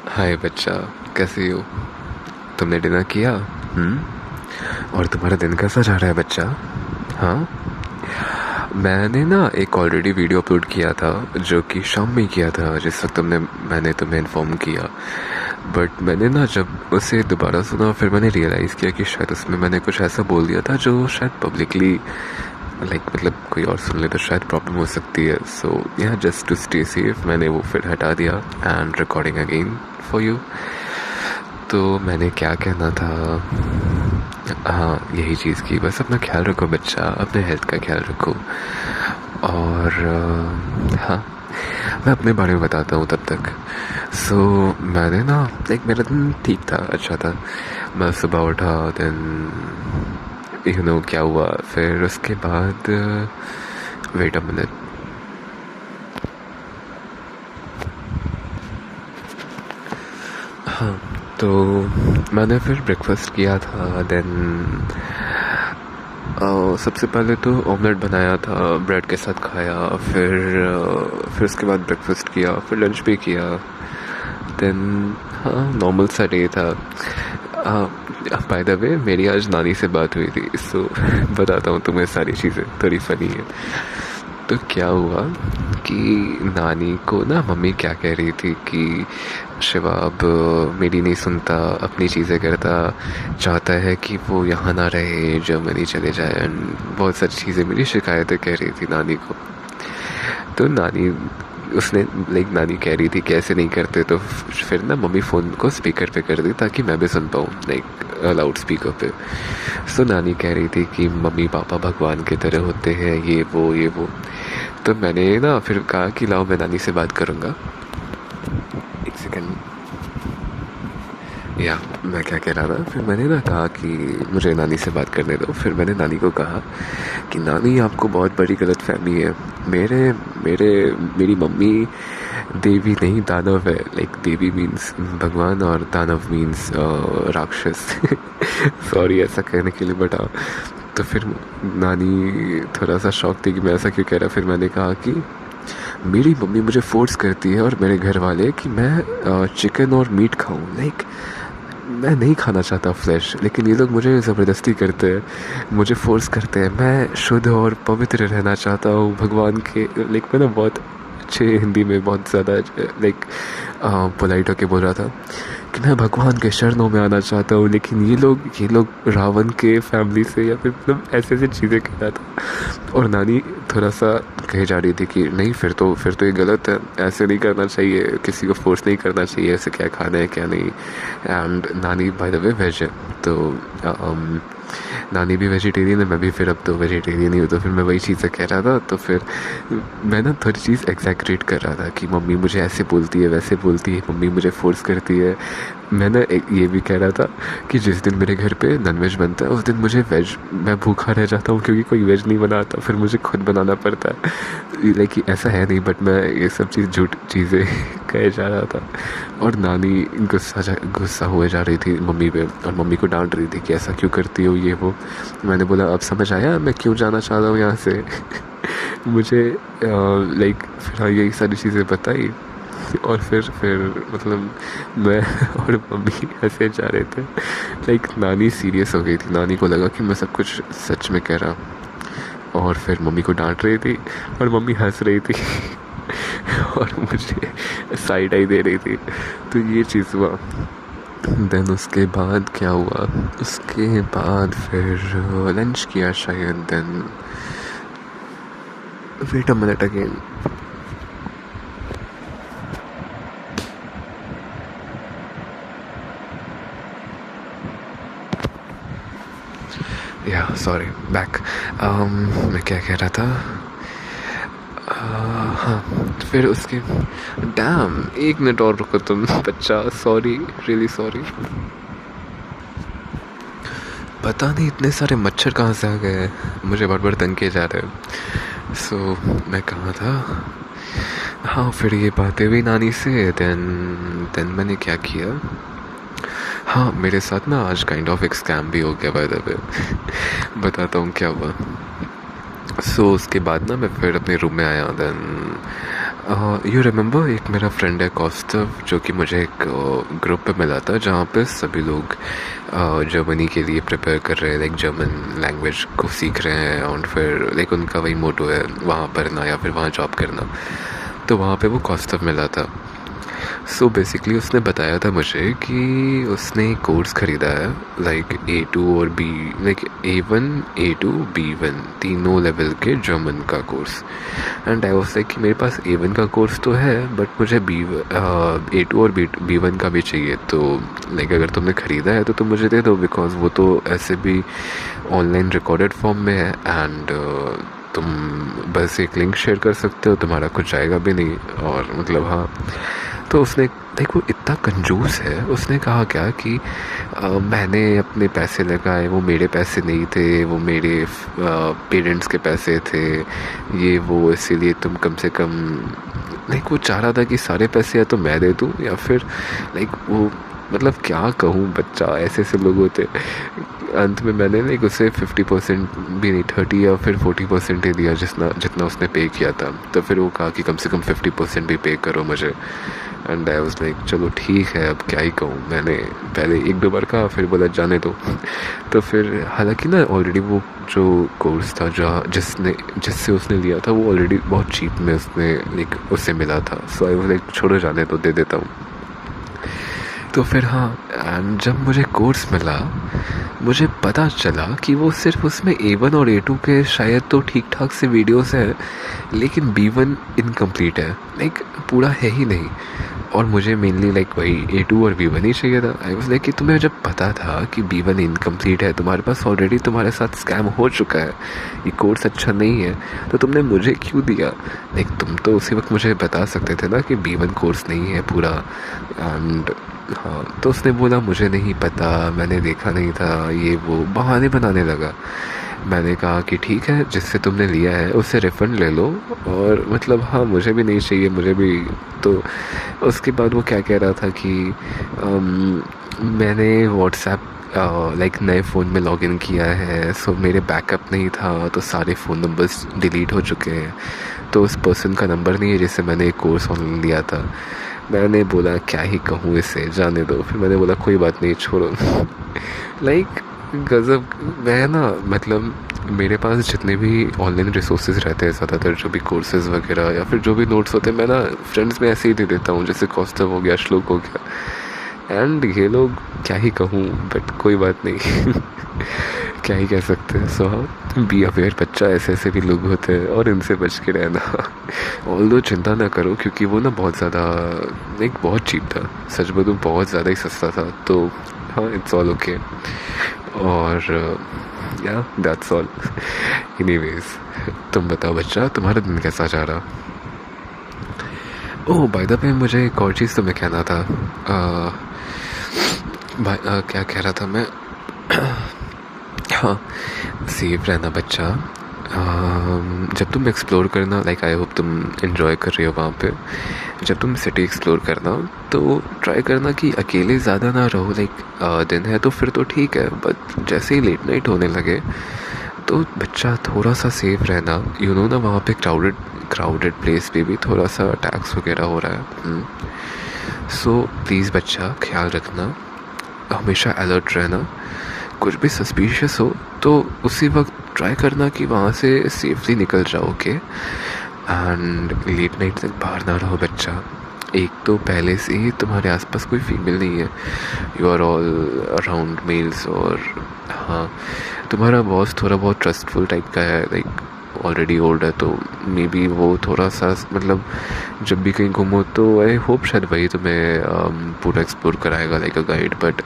हाय बच्चा, कैसे हो? तुमने डिनर किया? और तुम्हारा दिन कैसा जा रहा है बच्चा? हाँ, मैंने ना एक ऑलरेडी वीडियो अपलोड किया था जो कि शाम में किया था जिस वक्त मैंने तुम्हें इन्फॉर्म किया। बट मैंने ना जब उसे दोबारा सुना फिर मैंने रियलाइज़ किया कि शायद उसमें मैंने कुछ ऐसा बोल दिया था जो शायद पब्लिकली मतलब कोई और सुन ले तो शायद प्रॉब्लम हो सकती है। सो या जस्ट टू स्टे सेफ मैंने वो फिर हटा दिया and recording again for you. तो मैंने क्या कहना था? हाँ, यही चीज़ की बस अपना ख्याल रखो बच्चा, अपने हेल्थ का ख्याल रखो। और हाँ, मैं अपने बारे में बताता हूँ तब तक। सो मैंने ना मेरा दिन ठीक था, अच्छा था। मैं सुबह उठा, देन क्या हुआ फिर उसके बाद। Wait a minute. हाँ, तो मैंने फिर ब्रेकफास्ट किया था। देन सबसे पहले तो ऑमलेट बनाया था, ब्रेड के साथ खाया। फिर उसके बाद ब्रेकफास्ट किया, फिर लंच भी किया। देन हाँ, नॉर्मल सा डे था। बाय द वे मेरी आज नानी से बात हुई थी, सो बताता हूँ तुम्हें सारी चीज़ें, थोड़ी फनी है। तो क्या हुआ कि नानी को ना मम्मी क्या कह रही थी कि शिवा अब मेरी नहीं सुनता, अपनी चीज़ें करता, चाहता है कि वो यहाँ ना रहे, जर्मनी चले जाए एंड बहुत सारी चीज़ें मेरी शिकायतें कह रही थी नानी को। तो नानी कह रही थी कि ऐसे नहीं करते, तो फिर ना मम्मी फ़ोन को स्पीकर पे कर दी ताकि मैं भी सुन पाऊँ, लाउड स्पीकर पे। सो नानी कह रही थी कि मम्मी पापा भगवान की तरह होते हैं, ये वो। तो मैंने ना फिर कहा कि लाओ मैं नानी से बात करूँगा। एक सेकंड। या मैं क्या कह रहा था, फिर मैंने ना कहा कि मुझे नानी से बात करने दो। फिर मैंने नानी को कहा कि नानी आपको बहुत बड़ी गलतफहमी है। मेरे मेरे मेरी मम्मी देवी नहीं दानव है। देवी मीन्स भगवान और दानव मीन्स राक्षस। सॉरी ऐसा कहने के लिए, बट तो फिर नानी थोड़ा सा शॉक थी कि मैं ऐसा क्यों कह रहा। फिर मैंने कहा कि मेरी मम्मी मुझे फोर्स करती है और मेरे घर वाले कि मैं चिकन और मीट खाऊं। मैं नहीं खाना चाहता फ्लैश, लेकिन ये लोग मुझे ज़बरदस्ती करते हैं, मुझे फोर्स करते हैं। मैं शुद्ध और पवित्र रहना चाहता हूँ भगवान के। मैं ना बहुत अच्छे हिंदी में बहुत ज़्यादा पोलाइट होके बोल रहा था कि मैं भगवान के शरणों में आना चाहता हूँ, लेकिन ये लोग रावण के फैमिली से या फिर ऐसे ऐसे चीज़ें कह रहा था। और नानी थोड़ा सा कही जा रही थी कि नहीं, फिर तो ये गलत है, ऐसे नहीं करना चाहिए, किसी को फोर्स नहीं करना चाहिए, ऐसे क्या खाना है क्या नहीं। एंड नानी बाय द वे वेज है, तो नानी भी वेजिटेरियन है, मैं भी फिर अब तो वेजिटेरियन ही हूँ। तो फिर मैं वही चीज़ें कह रहा था। तो फिर मैं ना थोड़ी चीज़ एग्जैक्रेट कर रहा था कि मम्मी मुझे ऐसे बोलती है, वैसे बोलती है, मम्मी मुझे फोर्स करती है। मैं ना ये भी कह रहा था कि जिस दिन मेरे घर पे नॉनवेज बनता है उस दिन मैं भूखा रह जाता हूँ, क्योंकि कोई वेज नहीं बनाता, फिर मुझे खुद बनाना पड़ता है। ऐसा है नहीं, बट मैं ये सब झूठ चीज़ें कहे जा रहा था। और नानी गुस्सा हुए जा रही थी मम्मी पे, और मम्मी को डांट रही थी कि ऐसा क्यों करती हो, ये वो। मैंने बोला अब समझ आया मैं क्यों जाना चाह रहा हूँ यहाँ से। मुझे फिर यही सारी चीज़ें बताई। और फिर मतलब मैं और मम्मी हंसे जा रहे थे। नानी सीरियस हो गई थी, नानी को लगा कि मैं सब कुछ सच में कह रहा। और फिर मम्मी को डांट रही थी और मम्मी हंस रही थी। और मुझे साइड आई दे रही थी। तो ये चीज़ हुआ। देन उसके बाद क्या हुआ, उसके बाद फिर लंच किया शायद। Then wait a minute again. या सॉरी, बैक। मैं क्या कह रहा था? हाँ, फिर उसके डैम, एक मिनट और रुको तुम बच्चा, सॉरी, रियली सॉरी। पता नहीं इतने सारे मच्छर कहाँ से आ गए, मुझे बार तंग किए जा रहे हैं। सो मैं कहाँ था? हाँ, फिर ये बातें हुई नानी से। देन मैंने क्या किया? हाँ, मेरे साथ ना आज काइंड ऑफ एक स्कैम भी हो गया बाय द वे। बताता हूँ क्या हुआ। सो उसके बाद ना मैं फिर अपने रूम में आया। देन यू रिमेंबर एक मेरा फ्रेंड है कौस्तव, जो कि मुझे एक ग्रुप पे मिला था जहाँ पे सभी लोग जर्मनी के लिए प्रिपेयर कर रहे हैं, लाइक जर्मन लैंग्वेज को सीख रहे हैं, और फिर लाइक उनका वही मोटो है वहाँ पढ़ना या फिर वहाँ जॉब करना। तो वहाँ पे वो कौस्तव मिला था। सो बेसिकली उसने बताया था मुझे कि उसने एक कोर्स ख़रीदा है, लाइक A2 और B, like A1 A2 B1 तीनों लेवल के जर्मन का course. And I was like कि मेरे पास A1 का कोर्स तो है, बट मुझे A2 और B1 का भी चाहिए। तो लाइक अगर तुमने ख़रीदा है तो तुम मुझे दे दो, बिकॉज वो तो ऐसे भी ऑनलाइन रिकॉर्डेड फॉर्म में है, एंड तुम बस एक लिंक शेयर कर सकते हो, तुम्हारा कुछ जाएगा भी नहीं। और मतलब हाँ, तो उसने देखो इतना कंजूस है, उसने कहा क्या कि मैंने अपने पैसे लगाए, वो मेरे पैसे नहीं थे, वो मेरे पेरेंट्स के पैसे थे, ये वो, इसीलिए तुम कम से कम, लाइक वो चाह रहा था कि सारे पैसे या तो मैं दे दूँ या फिर लाइक वो, मतलब क्या कहूँ, बच्चा ऐसे ऐसे लोग होते। अंत में मैंने लाइक उसे 50% भी नहीं, 30 या फिर 40% ही दिया जितना उसने पे किया था। तो फिर वो कहा कि कम से कम 50% भी पे करो मुझे। एंड आई वाज लाइक चलो ठीक है, अब क्या ही कहूँ। मैंने पहले एक दो बार कहा, फिर बोला जाने दो। तो फिर हालांकि ना ऑलरेडी वो जो कोर्स था जिससे उसने लिया था, वो ऑलरेडी बहुत चीप में उसने लाइक उससे मिला था। सो आई वाज लाइक छोड़ो जाने दो, दे देता हूँ। तो फिर हाँ, एंड जब मुझे कोर्स मिला, मुझे पता चला कि वो सिर्फ उसमें A1 और A2 के शायद तो ठीक ठाक से वीडियोस हैं, लेकिन B1 इनकम्प्लीट है, लाइक पूरा है ही नहीं। और मुझे मेनली लाइक वही A2 और B1 ही चाहिए था। आई वाज लाइक कि तुम्हें जब पता था कि B1 इनकम्प्लीट है, तुम्हारे पास ऑलरेडी तुम्हारे साथ स्कैम हो चुका है, ये कोर्स अच्छा नहीं है, तो तुमने मुझे क्यों दिया? लाइक तुम तो उसी वक्त मुझे बता सकते थे ना कि B1 कोर्स नहीं है पूरा। एंड हाँ, तो उसने बोला मुझे नहीं पता, मैंने देखा नहीं था, ये वो बहाने बनाने लगा। मैंने कहा कि ठीक है, जिससे तुमने लिया है उससे रिफ़ंड ले लो, और मतलब हाँ मुझे भी नहीं चाहिए, मुझे भी। तो उसके बाद वो क्या कह रहा था कि मैंने व्हाट्सएप लाइक नए फ़ोन में लॉगिन किया है, सो मेरे बैकअप नहीं था, तो सारे फ़ोन नंबर्स डिलीट हो चुके हैं, तो उस पर्सन का नंबर नहीं है जिससे मैंने एक कोर्स ऑनलाइन लिया था। मैंने बोला क्या ही कहूँ इसे, जाने दो। फिर मैंने बोला कोई बात नहीं, छोड़ो। लाइक गज़ब। मैं ना मतलब मेरे पास जितने भी ऑनलाइन रिसोर्सेज रहते हैं, ज़्यादातर जो भी कोर्सेज़ वगैरह या फिर जो भी नोट्स होते हैं, मैं ना फ्रेंड्स में ऐसे ही दे देता हूँ, जैसे कौस्तव हो गया, श्लोक हो गया। एंड ये लोग क्या ही कहूँ, बट कोई बात नहीं। क्या ही कह सकते हैं। सो बी अवेयर बच्चा, ऐसे ऐसे भी लोग होते हैं और इनसे बच के रहना। ऑल्दो चिंता ना करो, क्योंकि वो ना बहुत ज़्यादा लाइक बहुत चीप था, सच बोलूँ बहुत ज़्यादा ही सस्ता था। तो हाँ, इट्स ऑल ओके। और या दैट्स ऑल। एनीवेज, तुम बताओ बच्चा, तुम्हारा दिन कैसा जा रहा? ओह बाय द वे, मुझे एक और चीज़ तुम्हें कहना था। क्या कह रहा था मैं? हाँ, सेफ रहना बच्चा। जब तुम एक्सप्लोर करना, लाइक आई होप तुम इन्जॉय कर रही हो वहाँ पे, जब तुम सिटी एक्सप्लोर करना तो ट्राई करना कि अकेले ज़्यादा ना रहो। लाइक दिन है तो फिर तो ठीक है, बट जैसे ही लेट नाइट होने लगे तो बच्चा थोड़ा सा सेफ रहना। यू नो ना, वहाँ पे क्राउडेड प्लेस पे भी थोड़ा सा अटैक्स वगैरह हो रहा है। सो प्लीज़ बच्चा ख्याल रखना, हमेशा अलर्ट रहना। कुछ भी सस्पिशियस हो तो उसी वक्त ट्राई करना कि वहाँ से सेफली निकल जाओ। ओके? एंड लेट नाइट तक बाहर ना रहो बच्चा। एक तो पहले से ही तुम्हारे आसपास कोई फीमेल नहीं है, you are all around males. और हाँ, तुम्हारा बॉस थोड़ा बहुत ट्रस्टफुल टाइप का है, लाइक ऑलरेडी ओल्ड है, तो मे बी वो थोड़ा सा मतलब जब भी कहीं घूमो तो आई होप शायद वही तुम्हें पूरा एक्सप्लोर कराएगा लाइक अ गाइड। बट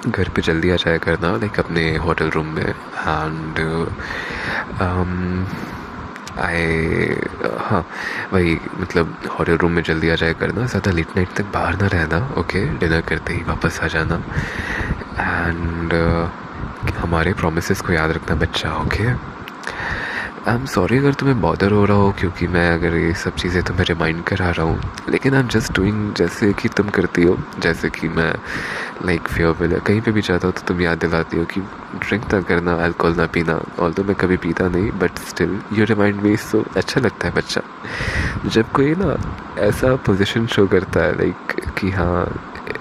घर पे जल्दी आ जाया करना, लाइक अपने होटल रूम में। एंड हाँ वही, मतलब होटल रूम में जल्दी आ जाया करना, ज़्यादा लेट नाइट तक बाहर ना रहना। ओके? डिनर करते ही वापस आ जाना। एंड हमारे प्रोमिसेस को याद रखना बच्चा। ओके? आई एम सॉरी अगर तुम्हें बॉदर हो रहा हो, क्योंकि मैं अगर ये सब चीज़ें तुम्हें रिमाइंड करा रहा हूँ, लेकिन आई एम जस्ट डूइंग जैसे कि तुम करती हो। जैसे कि मैं लाइक फेयरवेल कहीं पे भी जाता हूँ तो तुम याद दिलाती हो कि ड्रिंक ना करना, अल्कोहल ना पीना। और तो मैं कभी पीता नहीं, but still you remind me, so अच्छा लगता है बच्चा जब कोई ना ऐसा पोजीशन शो करता है लाइक कि हाँ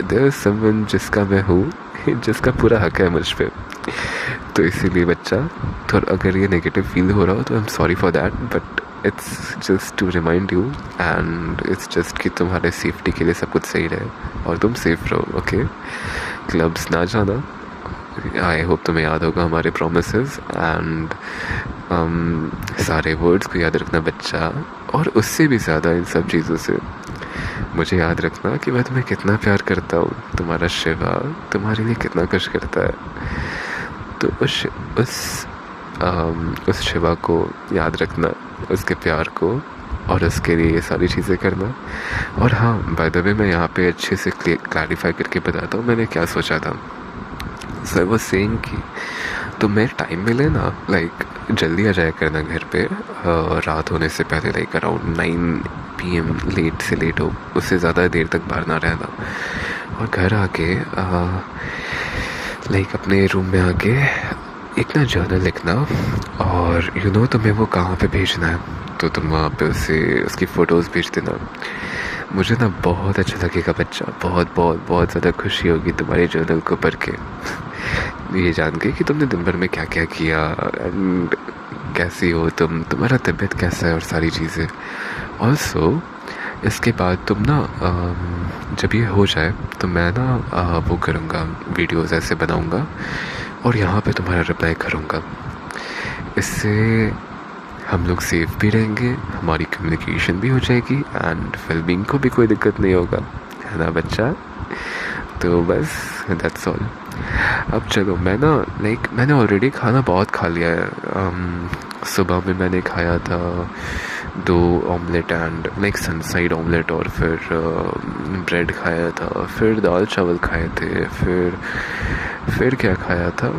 देयर इज समवन जिसका मैं हूँ, जिसका पूरा हक है मुझ पे। तो इसीलिए बच्चा, थोड़ा अगर ये नेगेटिव फील हो रहा हो तो I am sorry for that, but it's just to remind you and it's just कि तुम्हारे सेफ्टी के लिए सब कुछ सही रहे और तुम सेफ रहो। ओके, क्लब्स ना जाना, आई होप तुम्हें याद होगा हमारे प्रोमिसेस एंड सारे वर्ड्स को याद रखना बच्चा। और उससे भी ज़्यादा इन सब चीज़ों से मुझे याद रखना कि मैं तुम्हें कितना प्यार करता हूँ, तुम्हारा शिवा तुम्हारे लिए कितना कुछ करता है। तो उस शिवा को याद रखना, उसके प्यार को, और उसके लिए ये सारी चीज़ें करना। और हाँ, बाय द वे मैं यहाँ पे अच्छे से क्लैरिफाई करके बताता हूँ मैंने क्या सोचा था। सो आई वाज सेइंग कि तुम्हें टाइम मिले ना, लाइक जल्दी आ जाया करना घर पे रात होने से पहले, लाइक अराउंड 9 PM, लेट से लेट हो, उससे ज़्यादा देर तक बाहर ना रहना। और घर आके लाइक अपने रूम में आके एक ना जर्नल लिखना, और यू नो तुम्हें वो कहाँ पे भेजना है, तो तुम वहाँ पे उसकी फ़ोटोज़ भेज देना। मुझे ना बहुत अच्छा लगेगा बच्चा, बहुत बहुत बहुत ज़्यादा खुशी होगी तुम्हारे जर्नल को पढ़ के, ये जान के कि तुमने दिन भर में क्या क्या किया एंड कैसी हो तुम, तुम्हारा तबीयत कैसा है और सारी चीज़ें। ऑल्सो इसके बाद तुम ना जब ये हो जाए तो मैं ना वो करूँगा, वीडियोज़ ऐसे बनाऊँगा और यहाँ पे तुम्हारा रिप्लाई करूँगा। इससे हम लोग सेफ भी रहेंगे, हमारी कम्युनिकेशन भी हो जाएगी एंड फिल्मिंग को भी कोई दिक्कत नहीं होगा, है ना बच्चा। तो बस दैट्स ऑल। अब चलो, मैं ना लाइक मैंने ऑलरेडी खाना बहुत खा लिया है। सुबह में मैंने खाया था 2 omelette and like sunside omelette, और फिर ब्रेड खाया था, फिर दाल चावल खाए थे, फिर क्या खाया था,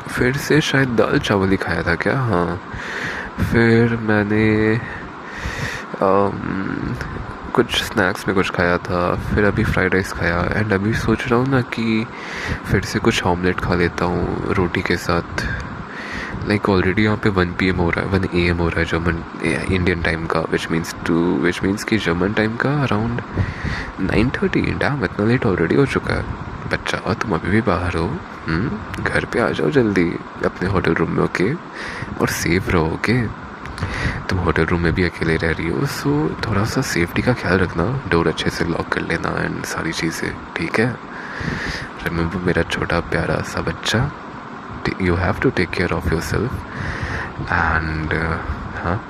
फिर से शायद दाल चावल ही खाया था क्या, हाँ। फिर मैंने कुछ स्नैक्स में कुछ खाया था, फिर अभी फ्राइड राइस खाया एंड अभी सोच रहा हूँ ना कि फिर से कुछ ऑमलेट खा लेता हूँ रोटी के साथ। लाइक ऑलरेडी यहाँ पे 1 PM हो रहा है, 1 AM हो रहा है जर्मन इंडियन टाइम का, विच मीन्स कि जर्मन टाइम का अराउंड 9:30। डैम, इतना लेट ऑलरेडी हो चुका है बच्चा, और तुम अभी भी बाहर हो। घर पे आ जाओ जल्दी अपने होटल रूम में, ओके, और सेफ रहो। ओके, तुम होटल रूम में भी अकेले रह रही हो, सो थोड़ा सा सेफ्टी का ख्याल रखना, डोर अच्छे से लॉक कर लेना एंड सारी चीज़ें, ठीक है। रिमेंबर मेरा छोटा प्यारा सा बच्चा, you have to take care of yourself and हाँ।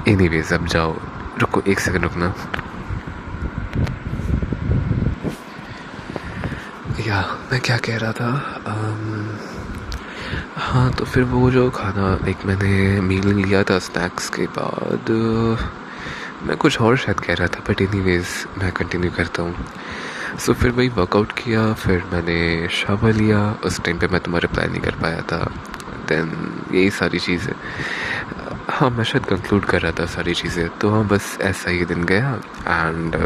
एनीवेज, अब जाओ, रुको 1 सेकंड रुकना। या मैं क्या कह रहा था, हाँ, तो फिर वो जो खाना लाइक मैंने मील लिया था स्नैक्स के बाद, मैं कुछ और शायद कह रहा था, बट एनीवेज मैं कंटिन्यू करता हूँ। सो फिर वही वर्कआउट किया, फिर मैंने शावर लिया, उस टाइम पे मैं तुम्हारा रिप्लाई नहीं कर पाया था। देन यही सारी चीज़ें, हाँ मैं शायद कंक्लूड कर रहा था सारी चीज़ें। तो हाँ, बस ऐसा ही दिन गया एंड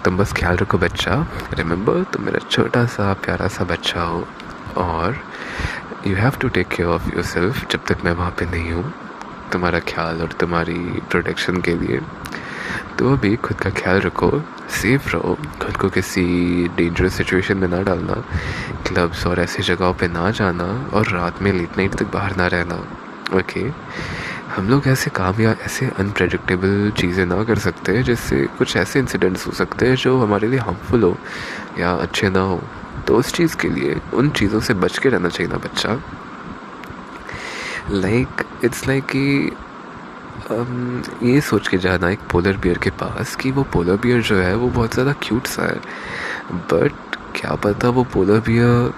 तुम बस ख्याल रखो बच्चा, रिमेंबर तुम मेरा छोटा सा प्यारा सा बच्चा हो, और you have to take care of yourself जब तक मैं वहाँ पे नहीं हूँ, तुम्हारा ख्याल और तुम्हारी प्रोटेक्शन के लिए। तो अभी खुद का ख्याल रखो, सेफ रहो, खुद को किसी डेंजरस सिचुएशन में ना डालना, क्लब्स और ऐसी जगहों पे ना जाना, और रात में लेट नाइट तक बाहर ना रहना। ओके, हम लोग ऐसे काम या ऐसे अनप्रेडिक्टेबल चीज़ें ना कर सकते जिससे कुछ ऐसे इंसिडेंट्स हो सकते हैं जो हमारे लिए हार्मफुल हो या अच्छे ना हो। तो उस चीज़ के लिए उन चीज़ों से बच के रहना चाहिए ना बच्चा। लाइक इट्स लाइक कि ये सोच के जाना एक पोलर बियर के पास कि वो पोलर बियर जो है वो बहुत ज़्यादा क्यूट सा है, बट क्या पता वो पोलर बियर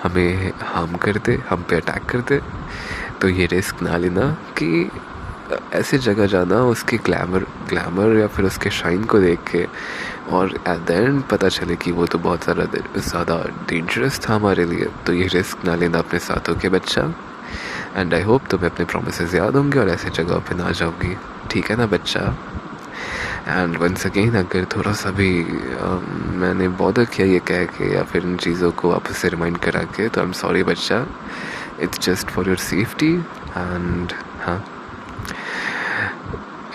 हमें हार्म कर दे, हम पे अटैक कर दे। तो ये रिस्क ना लेना कि ऐसी जगह जाना उसके ग्लैमर या फिर उसके शाइन को देख के, और एट द एंड पता चले कि वो तो बहुत ज़्यादा डेंजरस था हमारे लिए, तो ये रिस्क ना लेना अपने साथ, ओके बच्चा। एंड आई होप तुम्हें अपने प्रोमिसेस याद होंगे और ऐसे जगह पे ना जाओगी, ठीक है ना बच्चा। एंड वंस अगेन अगर थोड़ा सा भी मैंने बॉदर किया ये कह के या फिर इन चीज़ों को वापस से रिमाइंड करा के, तो आई एम सॉरी बच्चा, it's just for your safety. And हाँ,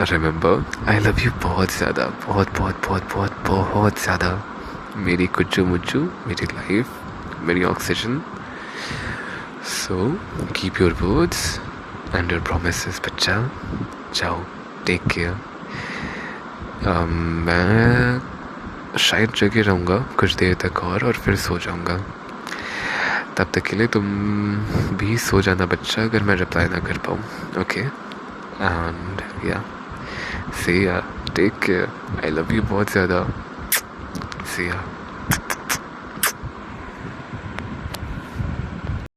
रिमेंबर आई लव यू बहुत ज़्यादा, बहुत बहुत बहुत बहुत बहुत ज़्यादा, मेरी कुच्चू मुच्चू, मेरी लाइफ, मेरी oxygen. So keep your words and your promises बच्चा। जाओ, टेक केयर। मैं शायद जगे रहूँगा कुछ देर तक और फिर सो जाऊँगा। तब तक के लिए तुम भी सो जाना बच्चा, अगर मैं रिप्लाई ना कर पाऊँ, ओके। एंड या see ya, take care, I love you बहुत ज़्यादा, see ya।